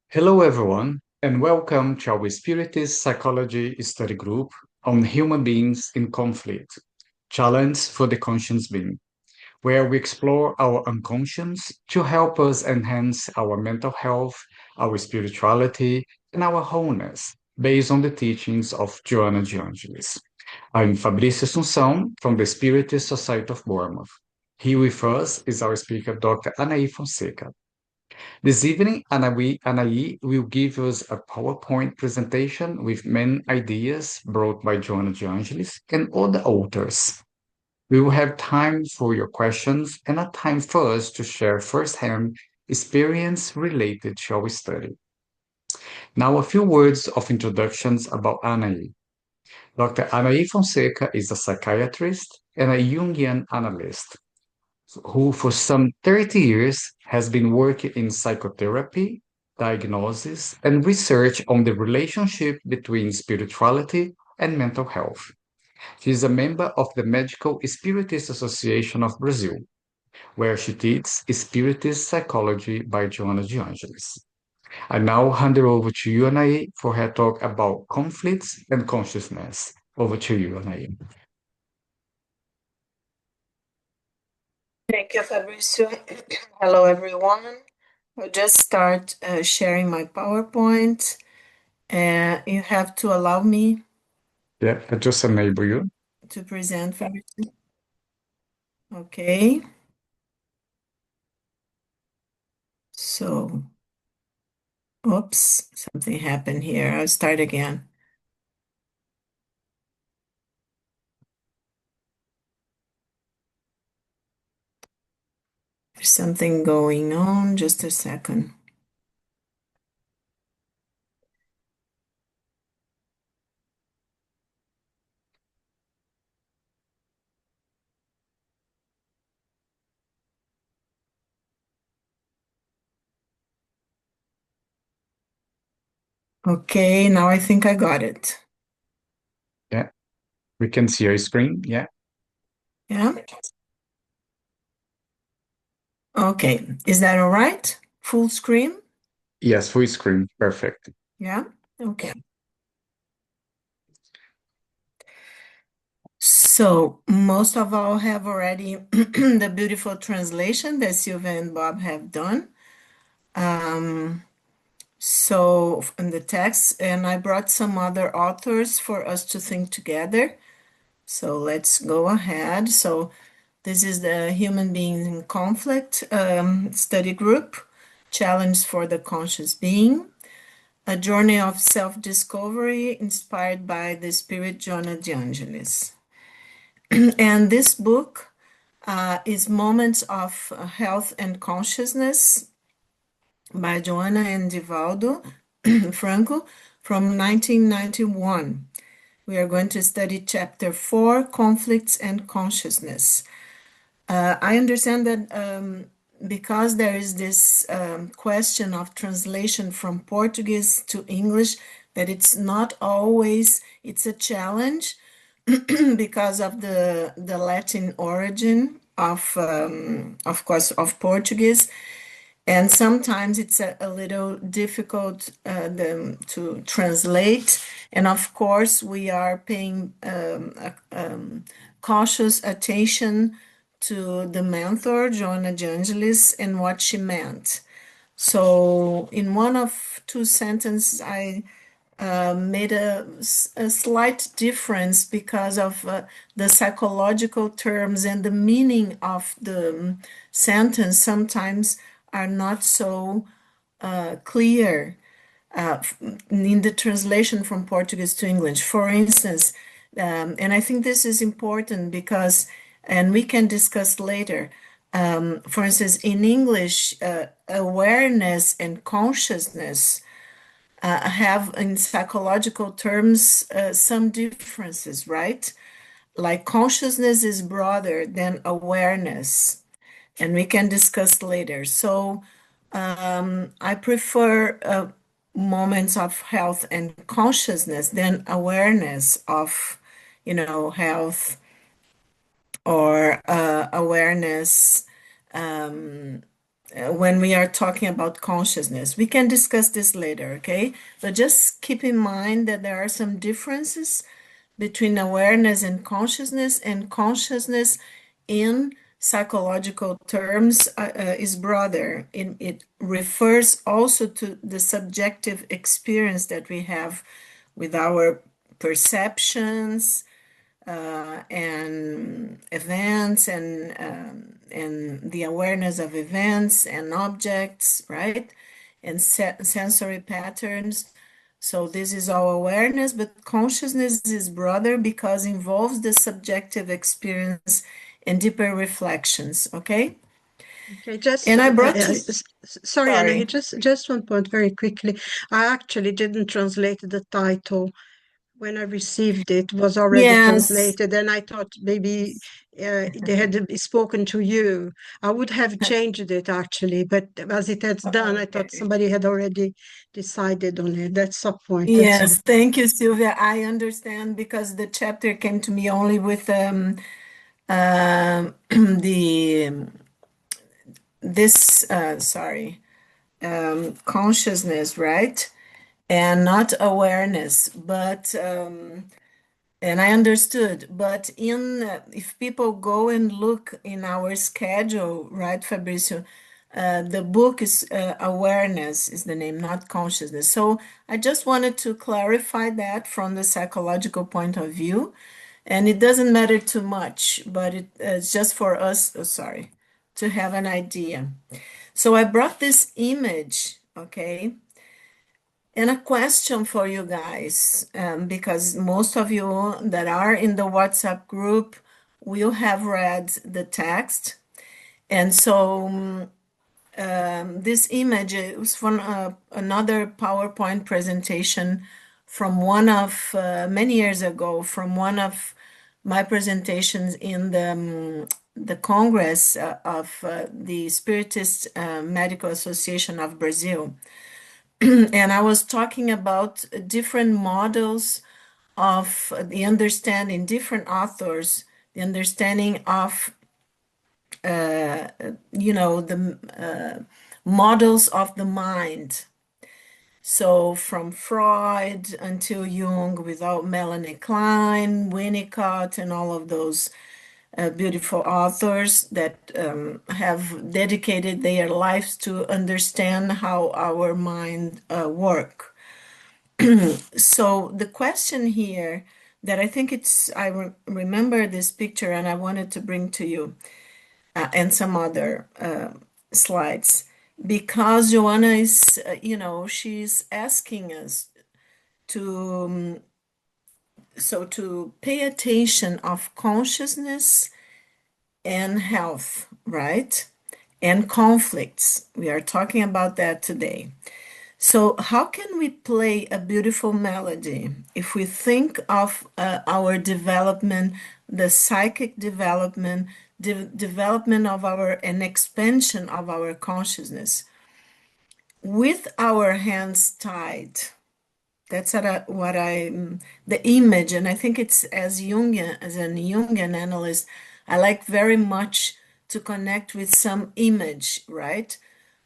Hello, everyone, and welcome to our Spiritist Psychology Study Group on human beings in conflict, Challenge for the Conscious Being, where we explore our unconscious to help us enhance our mental health, our spirituality, and our wholeness based on the teachings of Joanna de Angelis. I'm Fabrício Assunção from the Spiritist Society of Bournemouth. Here with us is our speaker, Dr. Anahy Fonseca. This evening, Anahy will give us a PowerPoint presentation with main ideas brought by Joanna de Angelis and other authors. We will have time for your questions and a time for us to share firsthand experience related to our study. Now, a few words of introductions about Anahy. Dr. Anahy Fonseca is a psychiatrist and a Jungian analyst who for some 30 years has been working in psychotherapy, diagnosis, and research on the relationship between spirituality and mental health. She is a member of the Medical Spiritist Association of Brazil, where she teaches Spiritist Psychology by Joanna de Angelis. I now hand it over to you, Anahy, for her talk about conflicts and consciousness. Over to you, Anahy. Thank you, Fabrício. Hello, everyone. I'll just start sharing my PowerPoint. You have to allow me Yeah, I just enable you. to present, Fabrício. Okay. So, oops, something happened here. I'll start again. There's something going on. Just a second. Okay, now I think I got it. Yeah, we can see your screen. Yeah. Yeah. Okay. Is that all right? Full screen? Yes, full screen. Perfect. Yeah. Okay. So most of all have already the beautiful translation that Sylvia and Bob have done. Um, so in the text, and I brought some other authors for us to think together. So let's go ahead. So this is the Human Beings in Conflict study group, Challenge for the Conscious Being, a journey of self-discovery inspired by the spirit Joanna de Angelis. And this book is Moments of Health and Consciousness by Joanna and Divaldo Franco from 1991. We are going to study chapter 4, Conflicts and Consciousness. I understand that because there is this question of translation from Portuguese to English, that it's not always, it's a challenge because of the Latin origin of course, of Portuguese, and sometimes it's a little difficult to translate. And of course, we are paying cautious attention to the mentor, Joanna de Angelis, and what she meant. So, in one of two sentences, I made a slight difference because of the psychological terms and the meaning of the sentence sometimes are not so clear in the translation from Portuguese to English. For instance, and I think this is important because, and we can discuss later. For instance, in English, awareness and consciousness have, in psychological terms, some differences, right? Like consciousness is broader than awareness, and we can discuss later. So I prefer moments of health and consciousness than awareness of, health or awareness when we are talking about consciousness. We can discuss this later, okay? But just keep in mind that there are some differences between awareness and consciousness in psychological terms is broader. It refers also to the subjective experience that we have with our perceptions, and events and the awareness of events and objects, right? And sensory patterns. So this is all awareness, but consciousness is broader because involves the subjective experience and deeper reflections. Okay. Okay, just And I brought you, sorry, Anahy, sorry. just one point very quickly. I actually didn't translate the title when I received it, was already Yes. translated, and I thought maybe they had spoken to you. I would have changed it actually, but as it has done, I thought Okay. somebody had already decided on it. That's a point. That's all. Yes, thank you, Sylvia. I understand because the chapter came to me only with the this sorry, consciousness, right? And not awareness, but and I understood. But in if people go and look in our schedule, right, Fabricio, the book is awareness is the name, not consciousness. So I just wanted to clarify that from the psychological point of view, and it doesn't matter too much, but it's just for us. Oh, sorry, to have an idea. So I brought this image, okay, and a question for you guys, because most of you that are in the WhatsApp group will have read the text. And so this image is from another PowerPoint presentation from one of many years ago, from one of my presentations in the Congress of the Spiritist Medical Association of Brazil. And I was talking about different models of the understanding, different authors, the understanding of, the models of the mind. So from Freud until Jung, without Melanie Klein, Winnicott, and all of those beautiful authors that have dedicated their lives to understand how our mind work. So the question here that I think remember this picture and I wanted to bring to you and some other slides because Joanna is, she's asking us to, to pay attention of consciousness and health, right? And conflicts. We are talking about that today. So, how can we play a beautiful melody if we think of our development, the psychic development, development of our, an expansion of our consciousness with our hands tied? That's the image, and I think it's as Jungian, as a Jungian analyst, I like very much to connect with some image, right?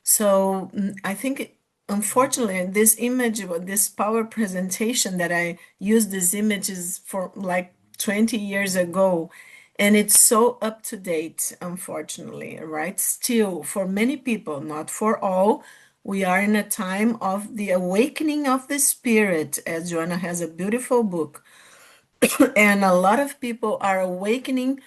So I think, unfortunately, this image, this power presentation that I used these images for like 20 years ago, and it's so up to date, unfortunately, right? Still, for many people, not for all, we are in a time of the awakening of the spirit, as Joanna has a beautiful book. And a lot of people are awakening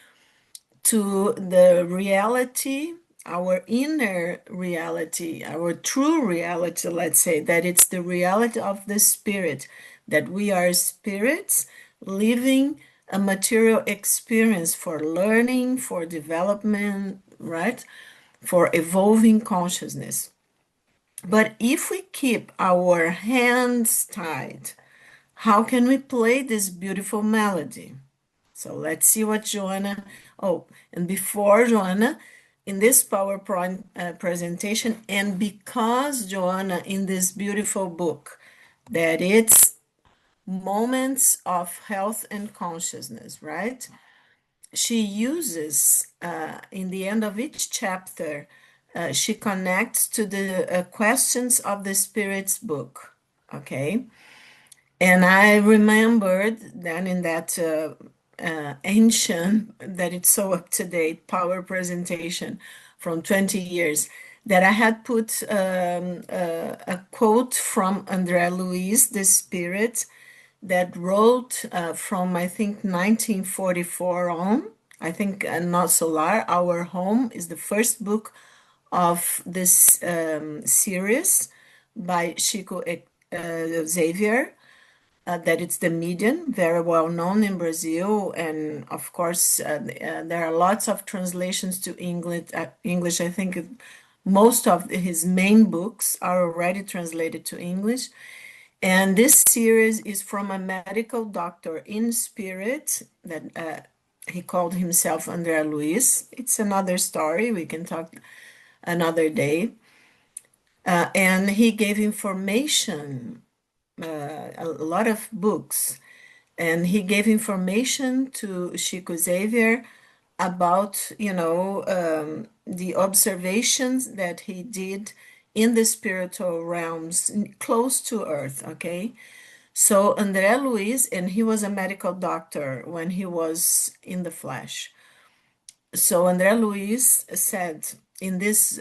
to the reality, our inner reality, our true reality, let's say, that it's the reality of the spirit, that we are spirits living a material experience for learning, for development, right? For evolving consciousness. But if we keep our hands tied, how can we play this beautiful melody? So let's see what Joanna. Oh, and before Joanna, in this PowerPoint presentation, and because Joanna, in this beautiful book, that it's Moments of Health and Consciousness, right? She uses in the end of each chapter she connects to the questions of the Spirit's book. Okay. And I remembered then in that ancient, that it's so up to date power presentation from 20 years, that I had put a quote from André Luiz, the Spirit, that wrote from, I think, 1944 on. I think Not Solar, Our Home is the first book of this series by Chico Xavier, that it's the median, very well known in Brazil, and of course there are lots of translations to English. English, I think most of his main books are already translated to English. And this series is from a medical doctor in spirit that he called himself André Luiz. It's another story. We can talk another day. And he gave information, a lot of books, and he gave information to Chico Xavier about, the observations that he did in the spiritual realms close to Earth, okay? So André Luiz, and he was a medical doctor when he was in the flesh. So André Luiz said in this,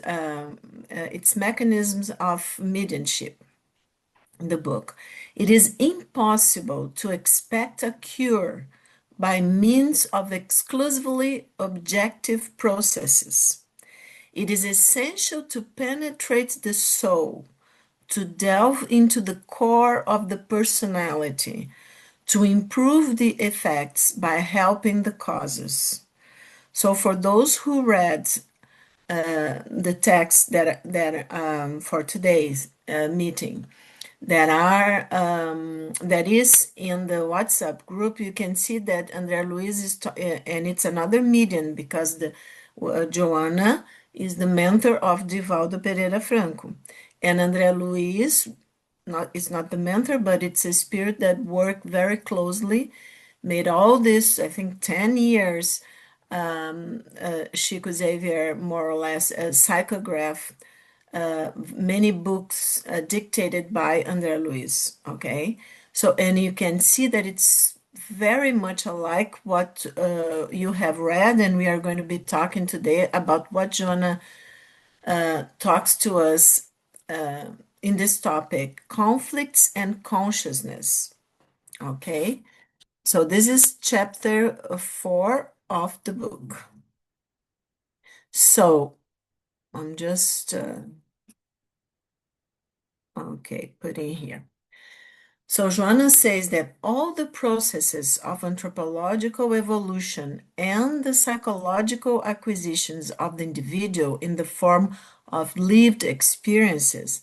its mechanisms of mediumship, in the book, it is impossible to expect a cure by means of exclusively objective processes. It is essential to penetrate the soul, to delve into the core of the personality, to improve the effects by helping the causes. So, for those who read the text that for today's meeting, that is in the WhatsApp group, you can see that André Luiz is, and it's another medium because the Joanna is the mentor of Divaldo Pereira Franco, and André Luiz it's not the mentor, but it's a spirit that worked very closely, made all this, I think, 10 years. Chico Xavier, more or less, a psychograph, many books dictated by André Luiz. Okay, so and you can see that it's very much alike what you have read, and we are going to be talking today about what Joanna talks to us in this topic: conflicts and consciousness. Okay, so this is chapter 4 of the book. So I'm just putting here. So Joanna says that all the processes of anthropological evolution and the psychological acquisitions of the individual in the form of lived experiences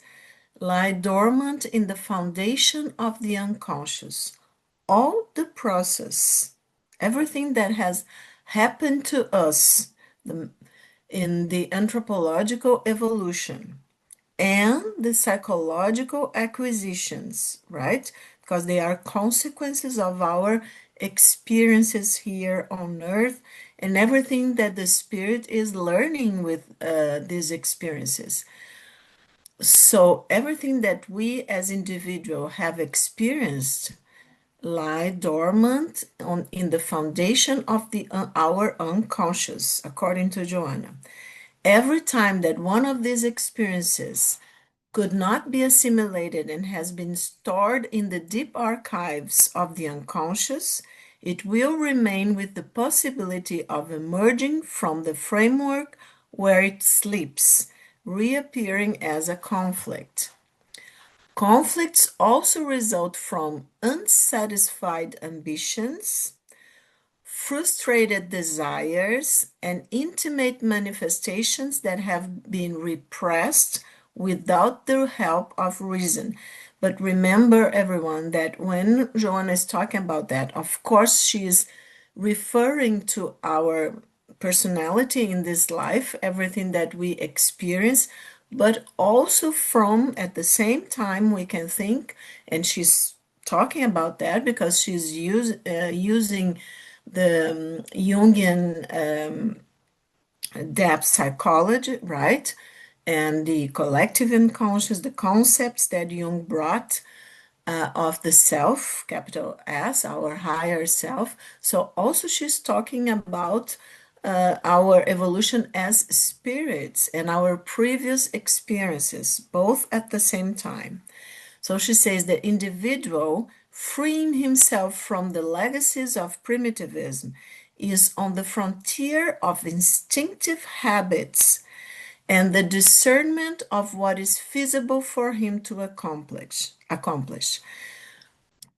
lie dormant in the foundation of the unconscious. All the process, everything that has happened to us in the anthropological evolution and the psychological acquisitions, right? Because they are consequences of our experiences here on earth and everything that the spirit is learning with these experiences. So everything that we as individual have experienced lie dormant in the foundation of our unconscious, according to Joanna. Every time that one of these experiences could not be assimilated and has been stored in the deep archives of the unconscious, it will remain with the possibility of emerging from the framework where it sleeps, reappearing as a conflict. Conflicts also result from unsatisfied ambitions, frustrated desires, and intimate manifestations that have been repressed without the help of reason. But remember, everyone, that when Joanna is talking about that, of course, she is referring to our personality in this life, everything that we experience, but also from, at the same time, we can think, and she's talking about that because she's using the Jungian depth psychology, right? and the collective unconscious, the concepts that Jung brought of the self, capital S, our higher self. So also she's talking about our evolution as spirits and our previous experiences, both at the same time. So she says the individual freeing himself from the legacies of primitivism is on the frontier of instinctive habits and the discernment of what is feasible for him to accomplish.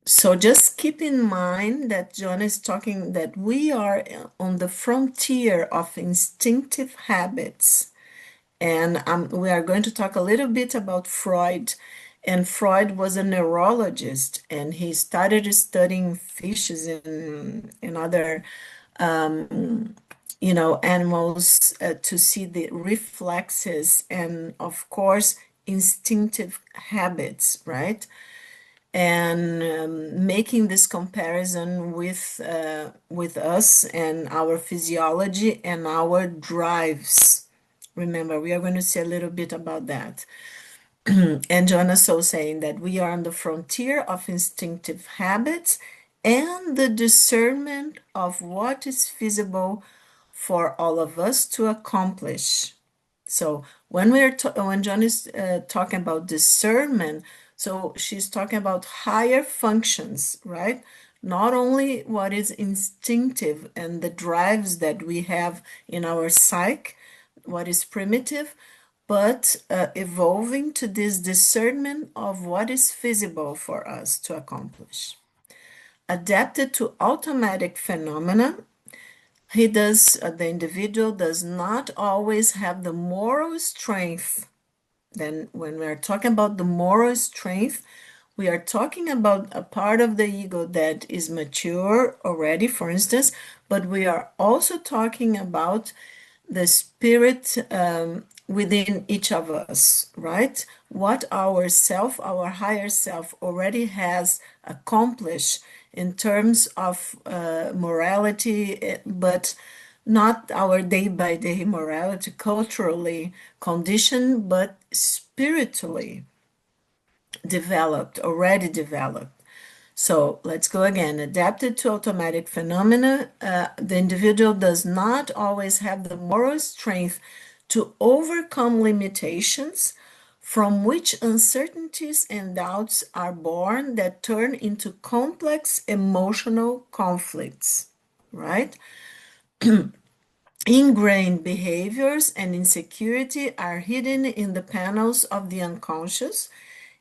So just keep in mind that John is talking that we are on the frontier of instinctive habits. And we are going to talk a little bit about Freud. And Freud was a neurologist, and he started studying fishes and other animals to see the reflexes and, of course, instinctive habits, right? And making this comparison with us and our physiology and our drives. Remember, we are going to see a little bit about that. And John is so saying that we are on the frontier of instinctive habits and the discernment of what is feasible for all of us to accomplish. So when John is talking about discernment, so she's talking about higher functions, right? Not only what is instinctive and the drives that we have in our psyche, what is primitive, but evolving to this discernment of what is feasible for us to accomplish. Adapted to automatic phenomena, the individual does not always have the moral strength. Then when we are talking about the moral strength, we are talking about a part of the ego that is mature already, for instance, but we are also talking about the spirit within each of us, right? What our self, our higher self, already has accomplished in terms of morality, but not our day by day morality, culturally conditioned, but spiritually developed, already developed. So let's go again. Adapted to automatic phenomena, the individual does not always have the moral strength to overcome limitations from which uncertainties and doubts are born that turn into complex emotional conflicts, right? Ingrained behaviors and insecurity are hidden in the panels of the unconscious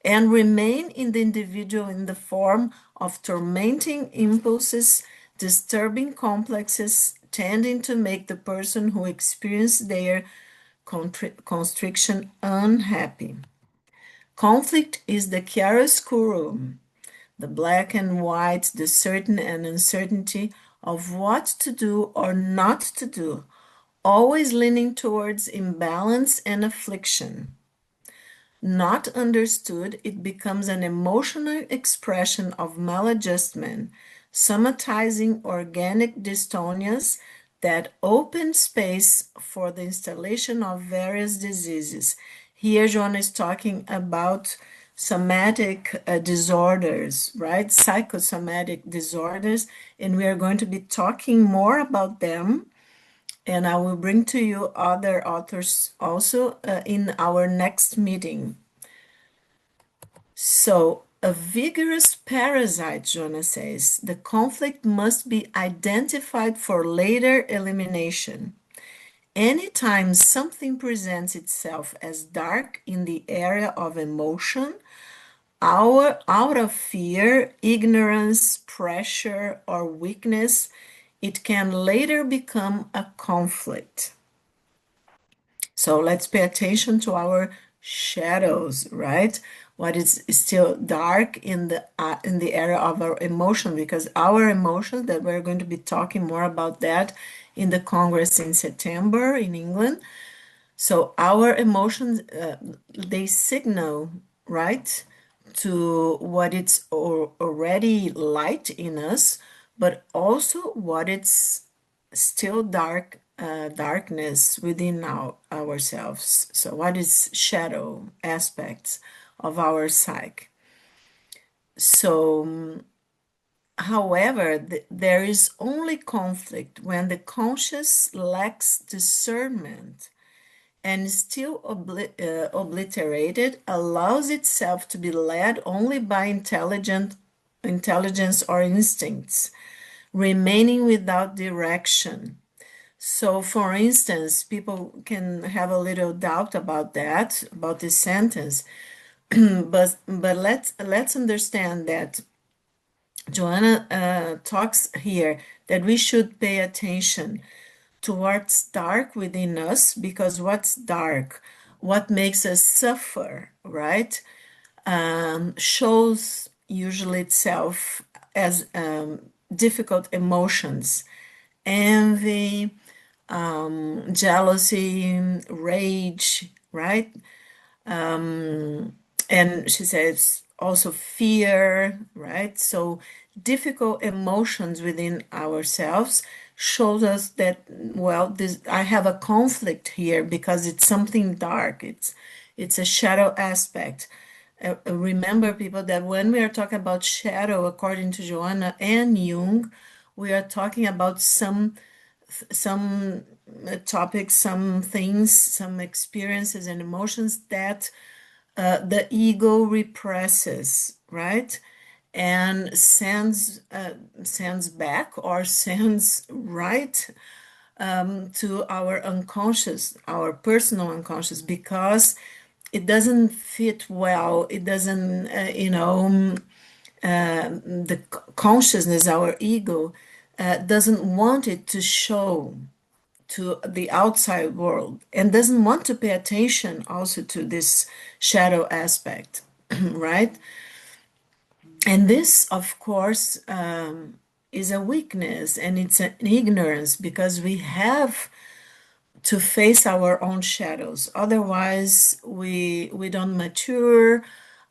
and remain in the individual in the form of tormenting impulses, disturbing complexes, tending to make the person who experiences their constriction unhappy. Conflict is the chiaroscuro, the black and white, the certain and uncertainty of what to do or not to do, always leaning towards imbalance and affliction. Not understood, it becomes an emotional expression of maladjustment, somatizing organic dystonias that open space for the installation of various diseases. Here, John is talking about somatic disorders, right? Psychosomatic disorders, and we are going to be talking more about them. And I will bring to you other authors also in our next meeting. So, a vigorous parasite, Jonas says, the conflict must be identified for later elimination. Anytime something presents itself as dark in the area of emotion, out of fear, ignorance, pressure, or weakness, it can later become a conflict. So let's pay attention to our shadows, right? What is still dark in the area of our emotion, because our emotions, that we're going to be talking more about that in the Congress in September in England. So our emotions, they signal, right, to what it's already light in us, but also what it's still dark darkness within ourselves. So, what is shadow aspects of our psyche? So, however, there is only conflict when the conscious lacks discernment and still obliterated, allows itself to be led only by intelligence or instincts, remaining without direction. So, for instance, people can have a little doubt about that, about this sentence, but let's understand that Joanna talks here that we should pay attention to what's dark within us, because what's dark, what makes us suffer, right, shows usually itself as difficult emotions, envy, jealousy, rage, right? And she says also fear, right? So difficult emotions within ourselves shows us that, well, this, I have a conflict here because it's something dark. It's a shadow aspect. Remember, people, that when we are talking about shadow, according to Joanna and Jung, we are talking about some topics, some things, some experiences and emotions that the ego represses, right? And sends back or sends right to our unconscious, our personal unconscious, because it doesn't fit well. It doesn't, the consciousness, our ego, doesn't want it to show to the outside world and doesn't want to pay attention also to this shadow aspect, right? And this, of course, is a weakness and it's an ignorance, because we have to face our own shadows. Otherwise, we don't mature.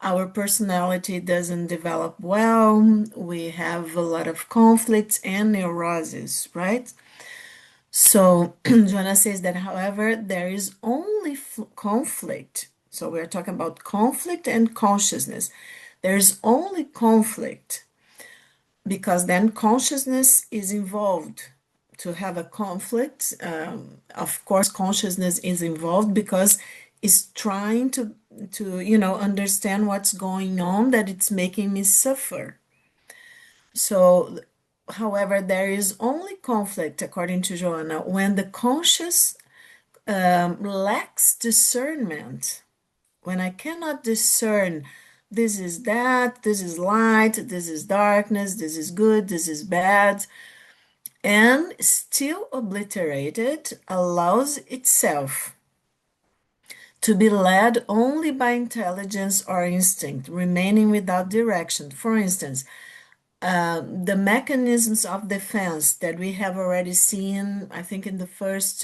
Our personality doesn't develop well. We have a lot of conflicts and neuroses, right? So Joanna says that, however, there is only conflict. So we're talking about conflict and consciousness. There's only conflict because then consciousness is involved. To have a conflict, of course, consciousness is involved because it's trying to understand what's going on, that it's making me suffer. So, however, there is only conflict, according to Joanna, when the conscious lacks discernment. When I cannot discern, this is that, this is light, this is darkness, this is good, this is bad, and still obliterated, allows itself to be led only by intelligence or instinct, remaining without direction. For instance, the mechanisms of defense that we have already seen, I think, in the first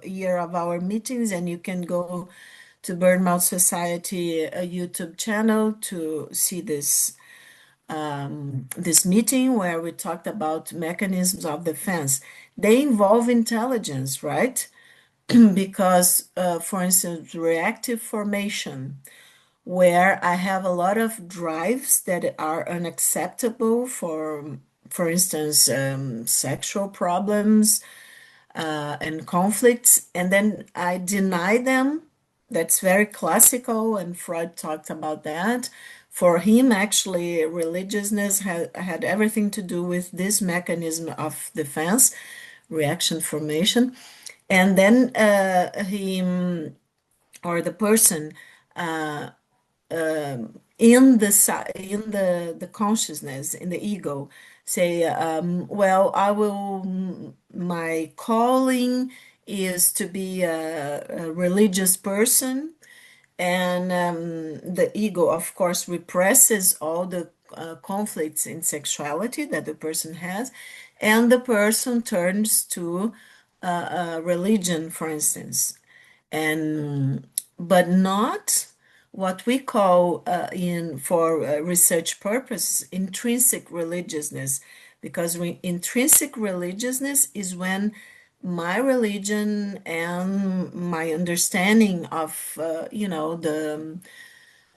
year of our meetings, and you can go to Burnout Society YouTube channel to see this meeting where we talked about mechanisms of defense. They involve intelligence, right? Because, for instance, reactive formation, where I have a lot of drives that are unacceptable for instance, sexual problems and conflicts, and then I deny them. That's very classical, and Freud talked about that. For him, actually, religiousness had everything to do with this mechanism of defense, reaction formation. And then he or the person in the consciousness, in the ego, say, well, I will, my calling is to be a religious person, and the ego, of course, represses all the conflicts in sexuality that the person has, and the person turns to religion, for instance, and but not what we call in for research purposes intrinsic religiousness, because intrinsic religiousness is when my religion and my understanding of,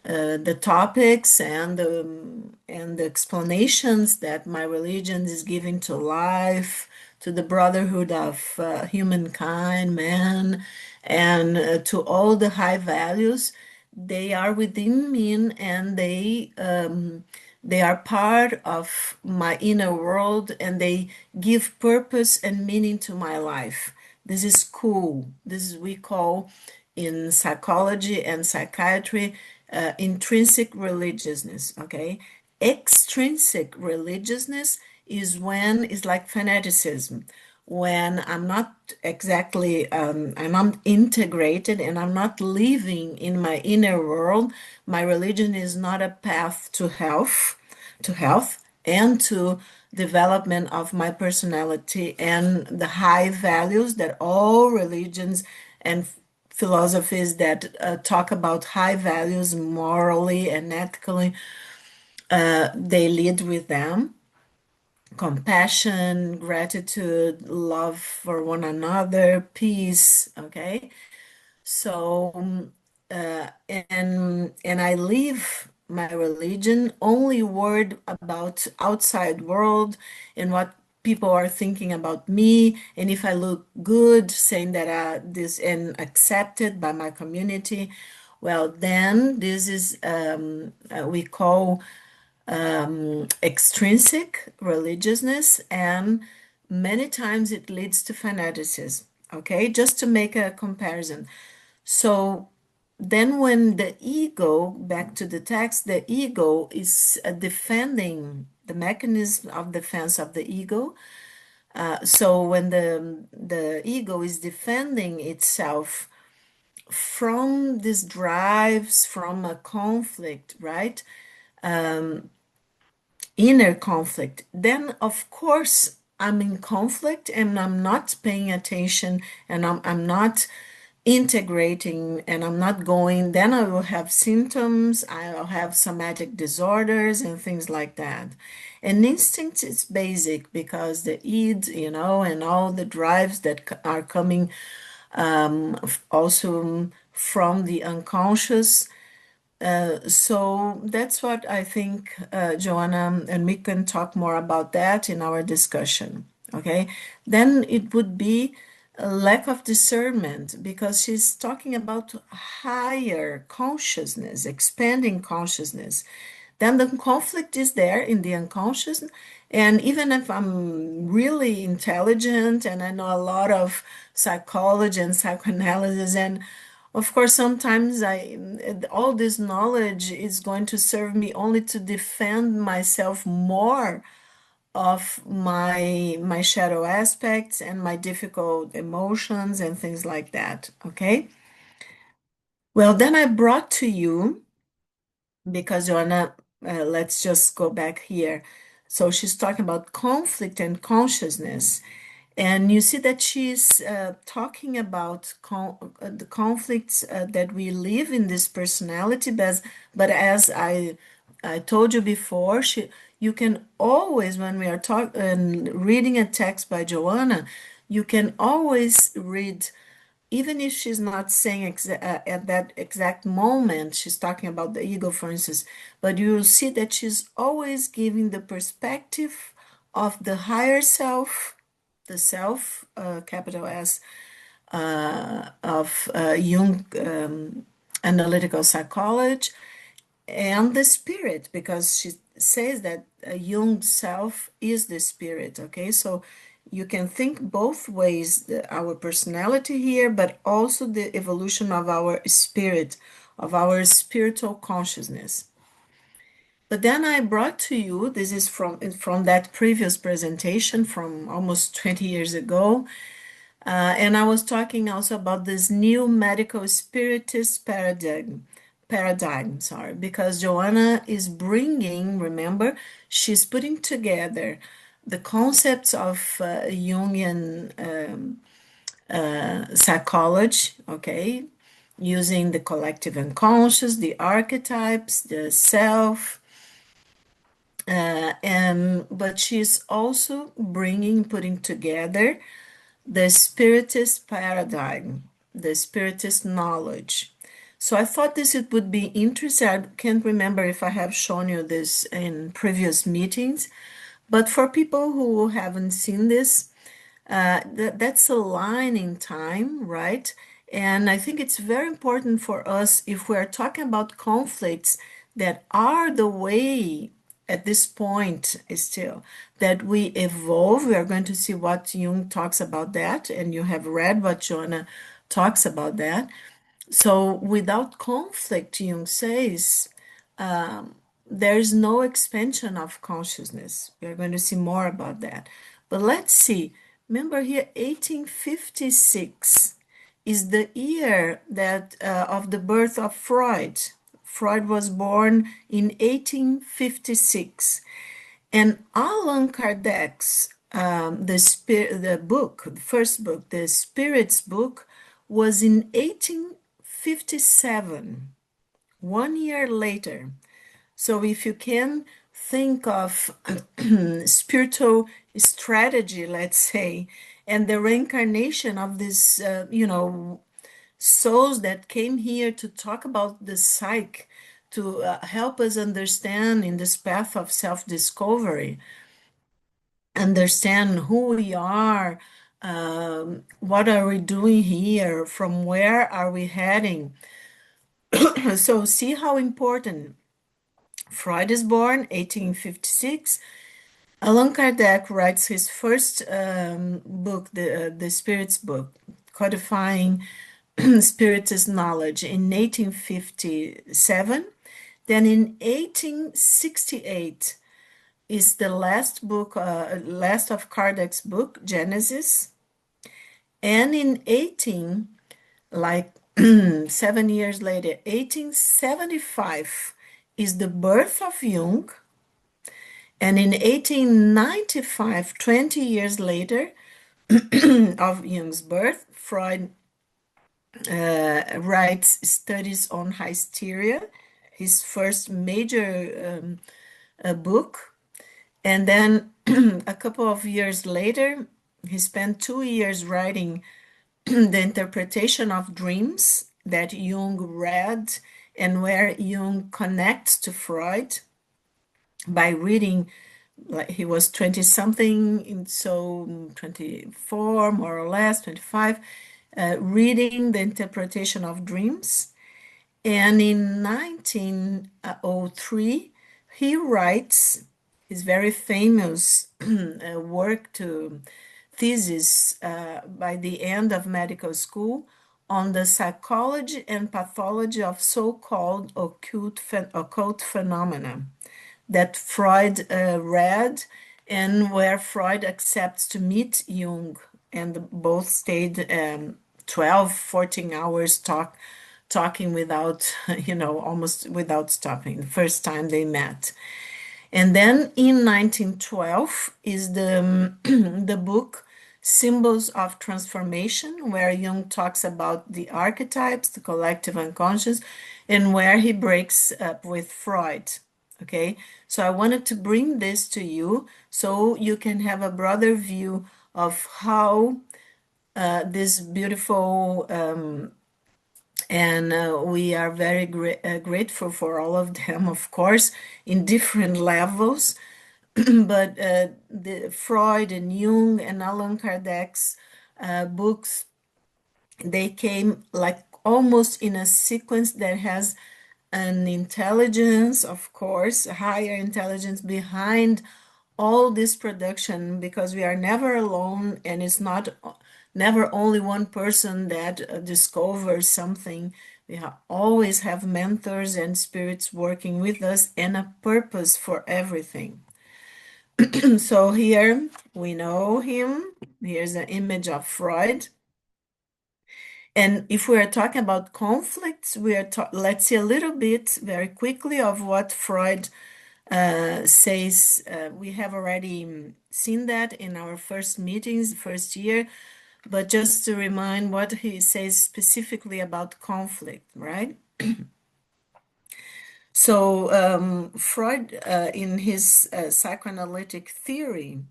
the topics and the explanations that my religion is giving to life, to the brotherhood of humankind, man, and to all the high values, they are within me, and they are part of my inner world, and they give purpose and meaning to my life. This is cool. This is we call in psychology and psychiatry intrinsic religiousness. Okay, extrinsic religiousness is like fanaticism, when I'm not exactly I'm not integrated and I'm not living in my inner world. My religion is not a path to health and to development of my personality and the high values that all religions and philosophies that talk about high values morally and ethically, they lead with them: compassion, gratitude, love for one another, peace. Okay, so and I live my religion only worried about outside world and what people are thinking about me, and if I look good, saying that this and accepted by my community, well, then this is we call extrinsic religiousness, and many times it leads to fanaticism. Okay, just to make a comparison. So then, when the ego, back to the text, the ego is defending the mechanism of defense of the ego. So when the ego is defending itself from these drives, from a conflict, right? Inner conflict, then of course I'm in conflict and I'm not paying attention, and I'm not integrating, and I'm not going, then I will have symptoms, I'll have somatic disorders and things like that. And instinct is basic because the id, and all the drives that are coming also from the unconscious. So that's what I think, Joanna, and we can talk more about that in our discussion. Okay, then it would be a lack of discernment, because she's talking about higher consciousness, expanding consciousness. Then the conflict is there in the unconscious. And even if I'm really intelligent and I know a lot of psychology and psychoanalysis, and of course, sometimes all this knowledge is going to serve me only to defend myself more of my shadow aspects and my difficult emotions and things like that. Okay. Well, then I brought to you, because Joanna, let's just go back here. So she's talking about conflict and consciousness. And you see that she's talking about the conflicts that we live in this personality, but as I told you before, you can always, when we are reading a text by Joanna, you can always read, even if she's not saying at that exact moment, she's talking about the ego, for instance, but you will see that she's always giving the perspective of the higher self, the self, capital S, of Jung, analytical psychology, and the spirit, because she says that Jung's self is the spirit. Okay, so you can think both ways, our personality here, but also the evolution of our spirit, of our spiritual consciousness. But then I brought to you, this is from that previous presentation from almost 20 years ago, and I was talking also about this new medical spiritist paradigm, sorry, because Joanna is bringing, remember, she's putting together the concepts of Jungian psychology, okay, using the collective unconscious, the archetypes, the self, and but she's also putting together the Spiritist paradigm, the Spiritist knowledge. So I thought this it would be interesting. I can't remember if I have shown you this in previous meetings, but for people who haven't seen this, that's a line in time, right? And I think it's very important for us if we're talking about conflicts that are the way at this point still that we evolve. We are going to see what Jung talks about that, and you have read what Joanna talks about that. So without conflict, Jung says, there is no expansion of consciousness. We are going to see more about that. But let's see. Remember here, 1856 is the year that of the birth of Freud. Freud was born in 1856, and Allan Kardec's the book, the first book, the Spirits book, was in 1857, 1 year later. So if you can think of spiritual strategy, let's say, and the reincarnation of this, souls that came here to talk about the psyche, to help us understand in this path of self-discovery, understand who we are, what are we doing here, from where are we heading. So see how important. Freud is born 1856. Allan Kardec writes his first book, the Spirits book, codifying Spiritist knowledge in 1857. Then in 1868 is the last book, last of Kardec's book, Genesis. And in 7 years later, 1875 is the birth of Jung. And in 1895, 20 years later of Jung's birth, Freud writes Studies on Hysteria, his first major book. And then a couple of years later, he spent 2 years writing the interpretation of dreams that Jung read, and where Jung connects to Freud by reading. Like he was 20 something, so 24 more or less, 25, reading the interpretation of dreams. And in 1903, he writes his very famous work to thesis by the end of medical school on the psychology and pathology of so-called occult phenomena that Freud read, and where Freud accepts to meet Jung, and both stayed 12, 14 hours talking without, almost without stopping, the first time they met. And then in 1912 is the book Symbols of Transformation, where Jung talks about the archetypes, the collective unconscious, and where he breaks up with Freud. Okay, so I wanted to bring this to you so you can have a broader view of how this beautiful and we are very grateful for all of them, of course, in different levels. But the Freud and Jung and Allan Kardec's books, they came like almost in a sequence that has an intelligence, of course, a higher intelligence behind all this production, because we are never alone, and it's not never only one person that discovers something. We always have mentors and spirits working with us, and a purpose for everything. So here we know him. Here's an image of Freud. And if we are talking about conflicts, let's see a little bit very quickly of what Freud says. We have already seen that in our first meetings, first year, but just to remind what he says specifically about conflict, right? So Freud, in his psychoanalytic theory,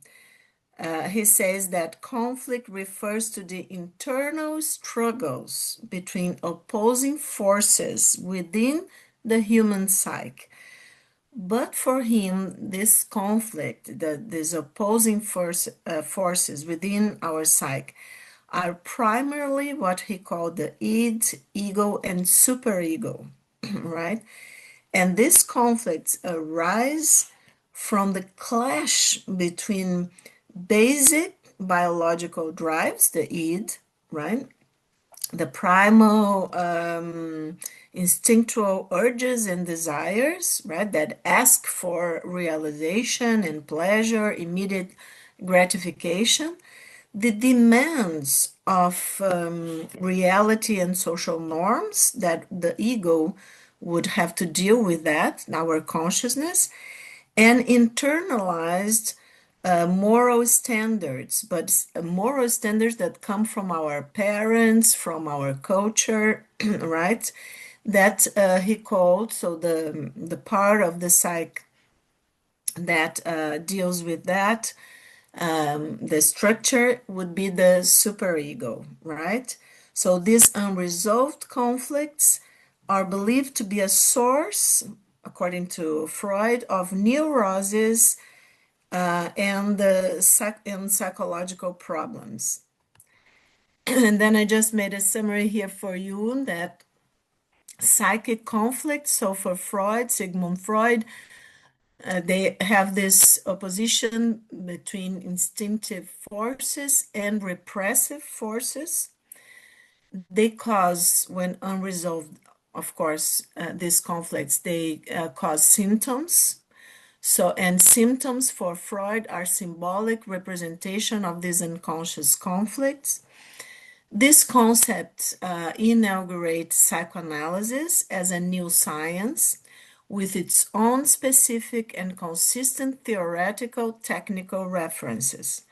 He says that conflict refers to the internal struggles between opposing forces within the human psyche. But for him, this conflict, these opposing forces within our psyche, are primarily what he called the id, ego, and superego, right? And these conflicts arise from the clash between basic biological drives, the id, right? The primal instinctual urges and desires, right, that ask for realization and pleasure, immediate gratification, the demands of reality and social norms that the ego would have to deal with that, our consciousness, and internalized moral standards, but moral standards that come from our parents, from our culture, right? That he called, so the part of the psyche that deals with that, the structure would be the superego, right? So these unresolved conflicts are believed to be a source, according to Freud, of neuroses and psychological problems. And then I just made a summary here for you that psychic conflict. So for Freud, Sigmund Freud, they have this opposition between instinctive forces and repressive forces. They cause, when unresolved, of course, these conflicts, they cause symptoms. So, and symptoms for Freud are symbolic representation of these unconscious conflicts. This concept inaugurates psychoanalysis as a new science with its own specific and consistent theoretical technical references.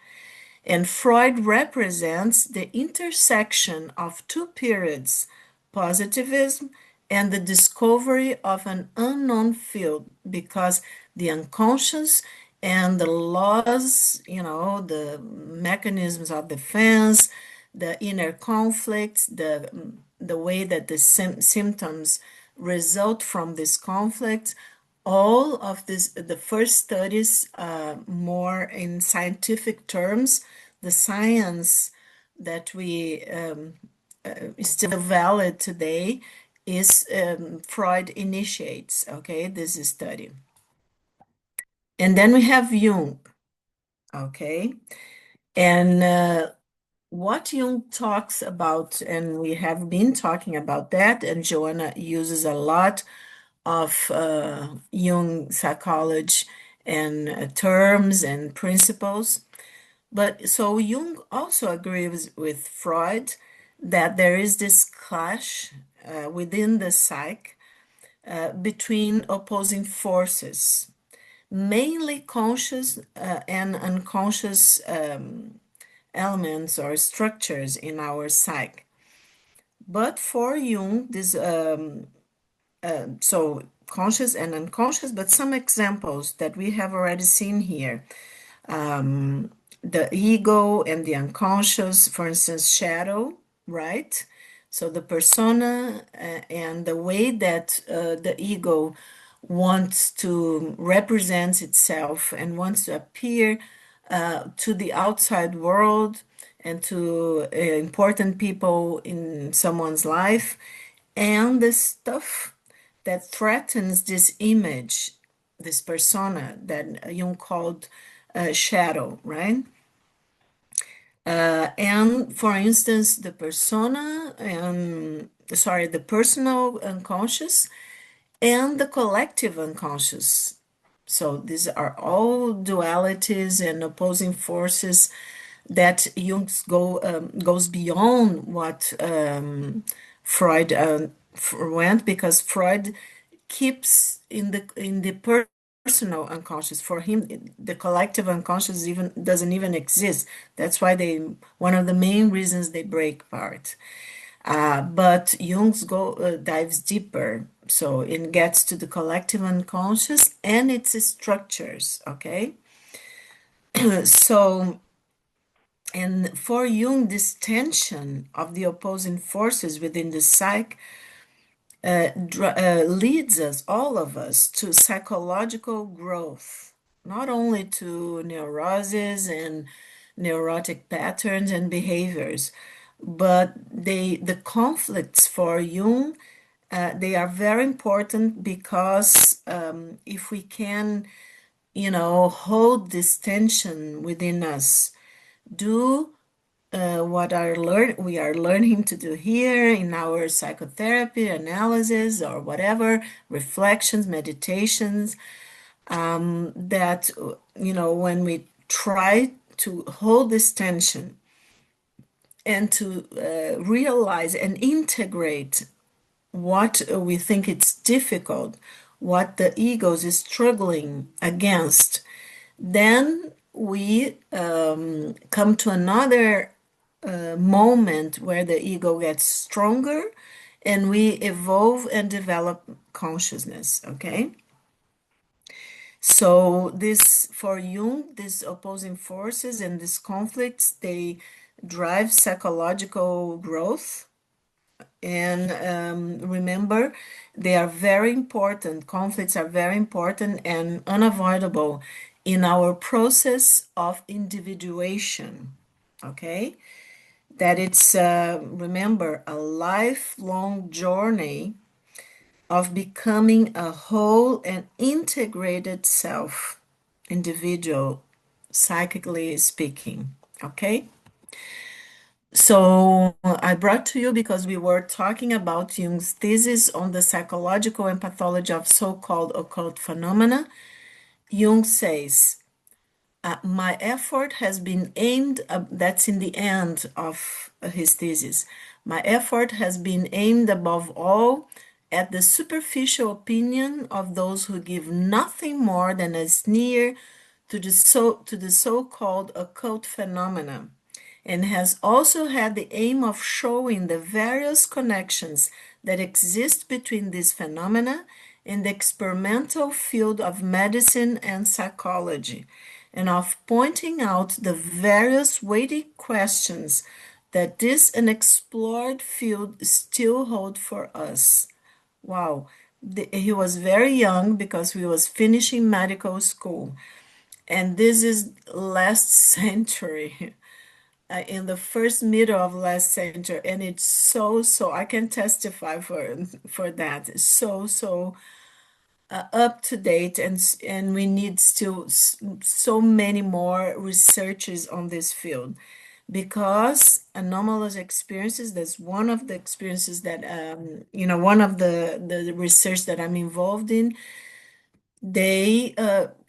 And Freud represents the intersection of two periods, positivism and the discovery of an unknown field, because the unconscious and the laws, the mechanisms of defense, the inner conflicts, the way that the symptoms result from this conflict, all of this, the first studies, more in scientific terms, the science that we is still valid today is Freud initiates, okay, this study. And then we have Jung, okay, and what Jung talks about, and we have been talking about that, and Joanna uses a lot of Jung psychology and terms and principles. But so Jung also agrees with Freud that there is this clash within the psyche between opposing forces, mainly conscious and unconscious elements or structures in our psyche. But for Jung, this so conscious and unconscious, but some examples that we have already seen here. The ego and the unconscious, for instance, shadow, right? So the persona and the way that the ego wants to represent itself and wants to appear to the outside world and to important people in someone's life, and the stuff that threatens this image, this persona that Jung called shadow, right? And for instance, the persona and the personal unconscious and the collective unconscious. So these are all dualities and opposing forces that Jung goes beyond what Freud went, because Freud keeps in the personal unconscious. For him, the collective unconscious even doesn't even exist. That's why one of the main reasons they break apart. But Jung's dives deeper, so it gets to the collective unconscious and its structures. Okay, so And for Jung, this tension of the opposing forces within the psyche leads us, all of us, to psychological growth, not only to neuroses and neurotic patterns and behaviors, but the conflicts for Jung, they are very important because if we can, hold this tension within us, do what we are learning to do here in our psychotherapy analysis or whatever reflections, meditations, that when we try to hold this tension and to realize and integrate what we think it's difficult, what the egos is struggling against, then we come to another moment where the ego gets stronger and we evolve and develop consciousness, okay? So this, for Jung, these opposing forces and these conflicts, they drive psychological growth. And remember, they are very important. Conflicts are very important and unavoidable in our process of individuation, okay? That it's, remember, a lifelong journey of becoming a whole and integrated self, individual, psychically speaking. Okay? So I brought to you because we were talking about Jung's thesis on the psychological and pathology of so called occult phenomena. Jung says, my effort has been aimed, that's in the end of his thesis. My effort has been aimed above all at the superficial opinion of those who give nothing more than a sneer to the so-called occult phenomena, and has also had the aim of showing the various connections that exist between these phenomena in the experimental field of medicine and psychology, and of pointing out the various weighty questions that this unexplored field still hold for us. Wow. He was very young because he was finishing medical school. And this is last century, in the first middle of last century. And it's so, I can testify for that. It's so up to date, and we need still so many more researches on this field, because anomalous experiences, that's one of the experiences that one of the research that I'm involved in. They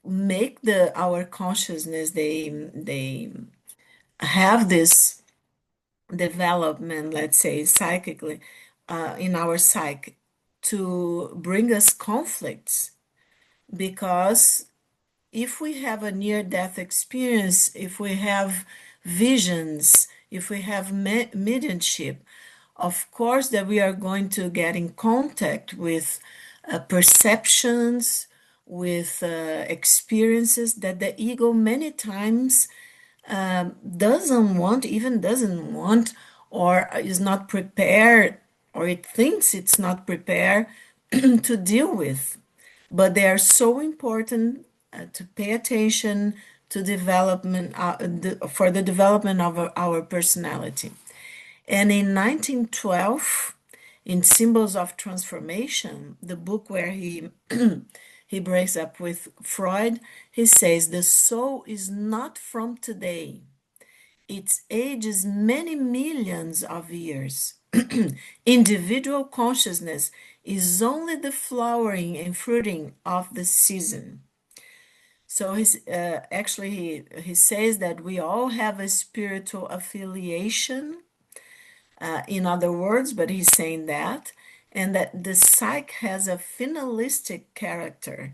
make our consciousness, they have this development, let's say psychically, in our psyche, to bring us conflicts, because if we have a near-death experience, if we have visions, if we have mediumship, of course that we are going to get in contact with perceptions, with experiences that the ego many times doesn't want, or is not prepared, or it thinks it's not prepared to deal with. But they are so important to pay attention to development, for the development of our personality. And in 1912, in Symbols of Transformation, the book where he he breaks up with Freud, he says the soul is not from today. Its age is many millions of years. Individual consciousness is only the flowering and fruiting of the season. So he says that we all have a spiritual affiliation, in other words, but he's saying that, and that the psyche has a finalistic character,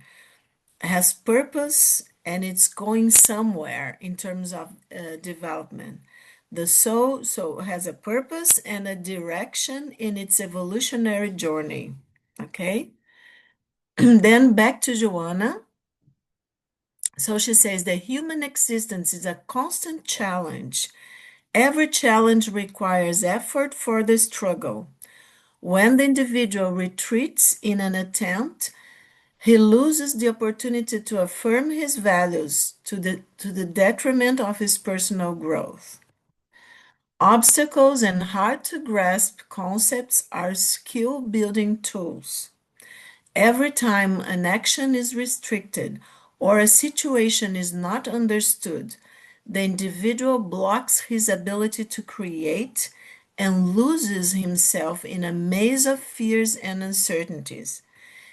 has purpose, and it's going somewhere in terms of development. The soul so has a purpose and a direction in its evolutionary journey. Okay? Then back to Joanna. So she says the human existence is a constant challenge Every challenge requires effort for the struggle. When the individual retreats in an attempt, he loses the opportunity to affirm his values to the detriment of his personal growth. Obstacles and hard to grasp concepts are skill building tools. Every time an action is restricted or a situation is not understood, the individual blocks his ability to create and loses himself in a maze of fears and uncertainties.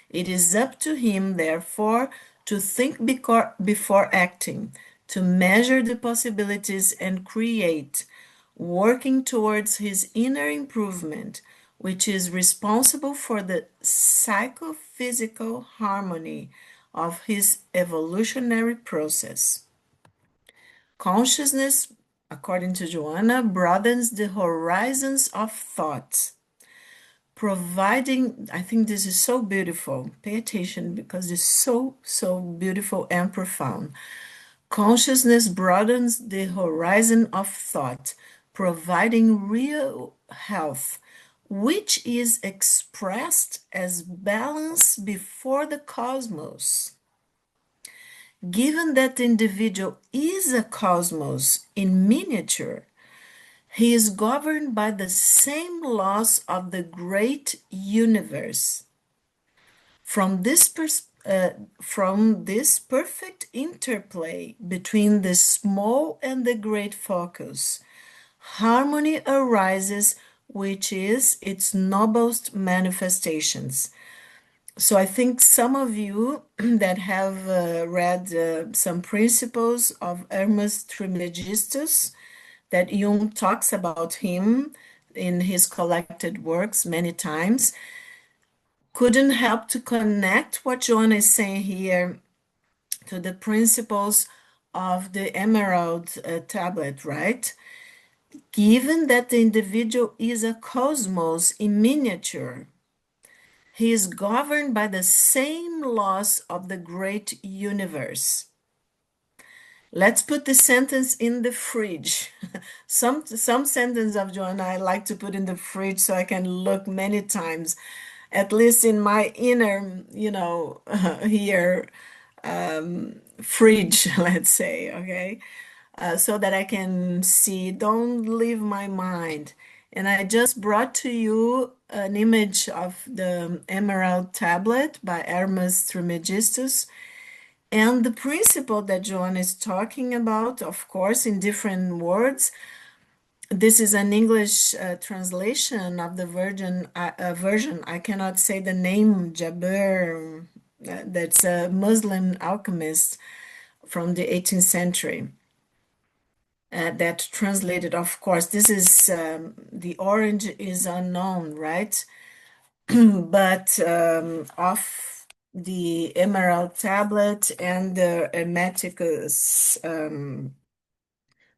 It is up to him, therefore, to think before acting, to measure the possibilities and create, working towards his inner improvement, which is responsible for the psychophysical harmony of his evolutionary process. Consciousness, according to Joanna, broadens the horizons of thought, providing, I think this is so beautiful. Pay attention because it's so beautiful and profound. Consciousness broadens the horizon of thought, providing real health, which is expressed as balance before the cosmos. Given that the individual is a cosmos in miniature, he is governed by the same laws of the great universe. From this perfect interplay between the small and the great focus, harmony arises, which is its noblest manifestations. So I think some of you that have read some principles of Hermes Trismegistus, that Jung talks about him in his collected works many times, couldn't help to connect what John is saying here to the principles of the Emerald Tablet, right? Given that the individual is a cosmos in miniature, he is governed by the same laws of the great universe. Let's put the sentence in the fridge. Some sentence of Joanna I like to put in the fridge so I can look many times, at least in my inner, here fridge, let's say, okay, so that I can see. Don't leave my mind. And I just brought to you an image of the Emerald Tablet by Hermes Trismegistus. And the principle that Joan is talking about, of course, in different words. This is an English translation of the version. I cannot say the name, Jabir, that's a Muslim alchemist from the 18th century. That translated, of course, this is the orange is unknown, right? But of the Emerald Tablet and the Hermeticus,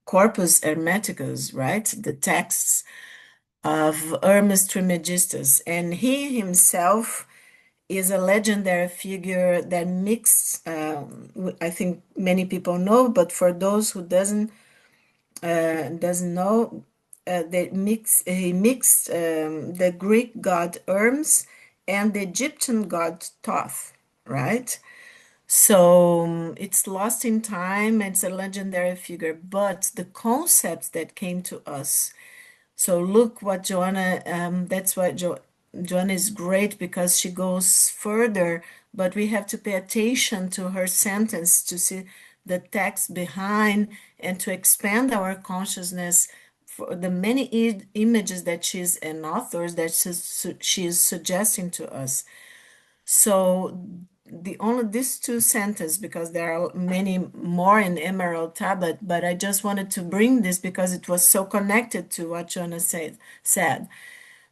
Corpus Hermeticus, right? The texts of Hermes Trismegistus. And he himself is a legendary figure that mixed, I think many people know, but for those who doesn't know, he mixed the Greek god Hermes and the Egyptian god Thoth, right? So it's lost in time. It's a legendary figure, but the concepts that came to us. So look what Joanna. That's why Joanna is great because she goes further. But we have to pay attention to her sentence to see the text behind and to expand our consciousness for the many images that she's and authors that she is suggesting to us. So the only these two sentences, because there are many more in Emerald Tablet, but I just wanted to bring this because it was so connected to what Jonas said.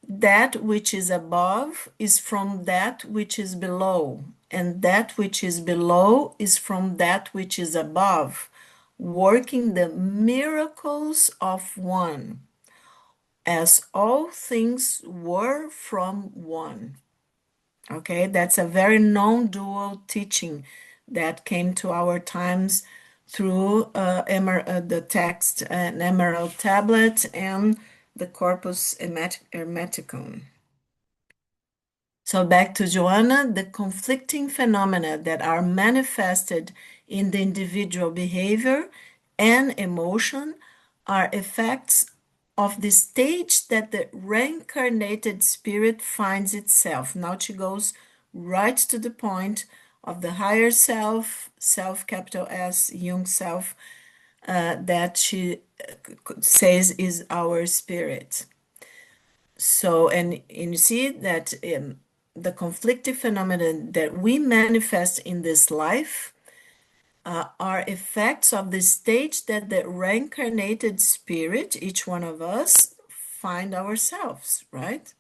That which is above is from that which is below, and that which is below is from that which is above, working the miracles of one, as all things were from one. Okay, that's a very non-dual teaching that came to our times through the text, an emerald tablet, and the corpus hermeticum. So back to Joanna, the conflicting phenomena that are manifested in the individual behavior and emotion are effects of the stage that the reincarnated spirit finds itself. Now she goes right to the point of the higher self, self capital S, Jung self, that she says is our spirit. So, and you see that the conflicting phenomena that we manifest in this life are effects of the stage that the reincarnated spirit, each one of us, find ourselves, right?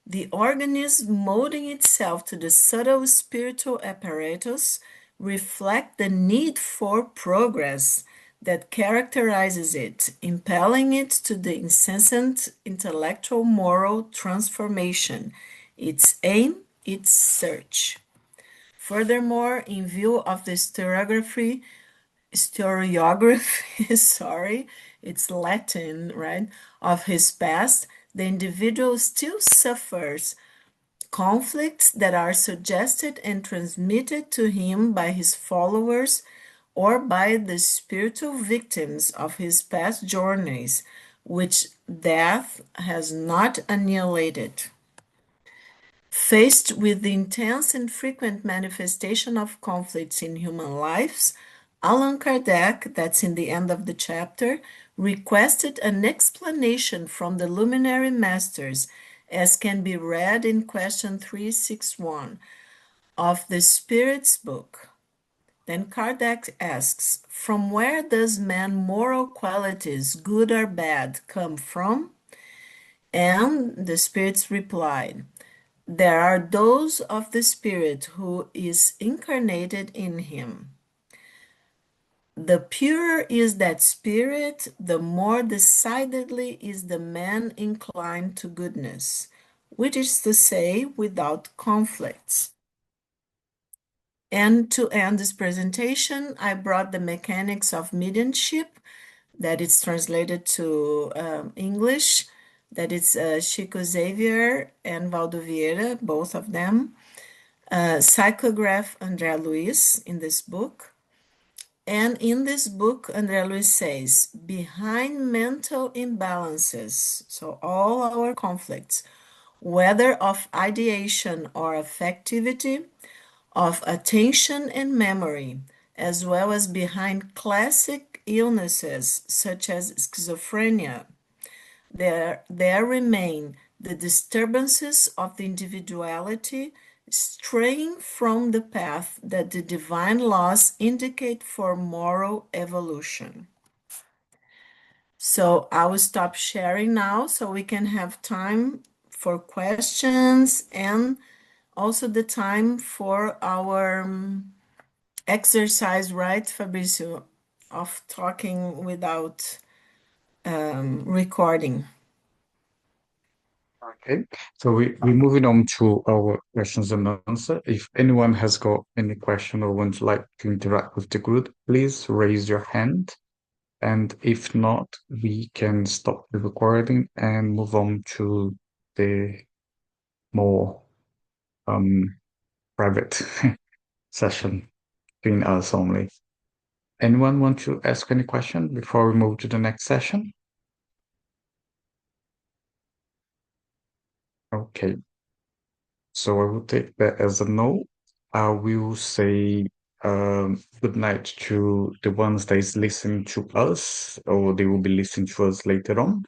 The organism molding itself to the subtle spiritual apparatus reflect the need for progress that characterizes it, impelling it to the incessant intellectual moral transformation, its aim, its search. Furthermore, in view of the historiography, sorry, it's Latin, right, of his past, the individual still suffers conflicts that are suggested and transmitted to him by his followers or by the spiritual victims of his past journeys, which death has not annihilated. Faced with the intense and frequent manifestation of conflicts in human lives, Allan Kardec, that's in the end of the chapter, requested an explanation from the luminary masters, as can be read in question 361 of the Spirit's book. Then Kardec asks, from where does man's moral qualities, good or bad, come from? And the Spirits replied, there are those of the Spirit who is incarnated in him. The purer is that spirit, the more decidedly is the man inclined to goodness, which is to say, without conflicts. And to end this presentation, I brought the mechanics of mediumship, that is translated to English, that is Chico Xavier and Valdo Vieira, both of them. Psychograph André Luiz in this book. And in this book, André Luiz says, behind mental imbalances, so all our conflicts, whether of ideation or affectivity, of attention and memory, as well as behind classic illnesses such as schizophrenia, there remain the disturbances of the individuality straying from the path that the divine laws indicate for moral evolution. So I will stop sharing now so we can have time for questions and also the time for our exercise, right, Fabrizio, of talking without recording. Okay, so we're moving on to our questions and answer. If anyone has got any question or would like to interact with the group, please raise your hand. And if not, we can stop the recording and move on to the more private session between us only. Anyone want to ask any question before we move to the next session? Okay. So I will take that as a no. I will say good night to the ones that is listening to us, or they will be listening to us later on.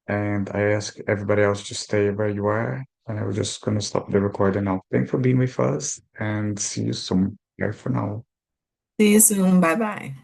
And I ask everybody else to stay where you are. And I'm just going to stop the recording now. Thanks for being with us and see you soon. Bye for now. See you soon. Bye bye.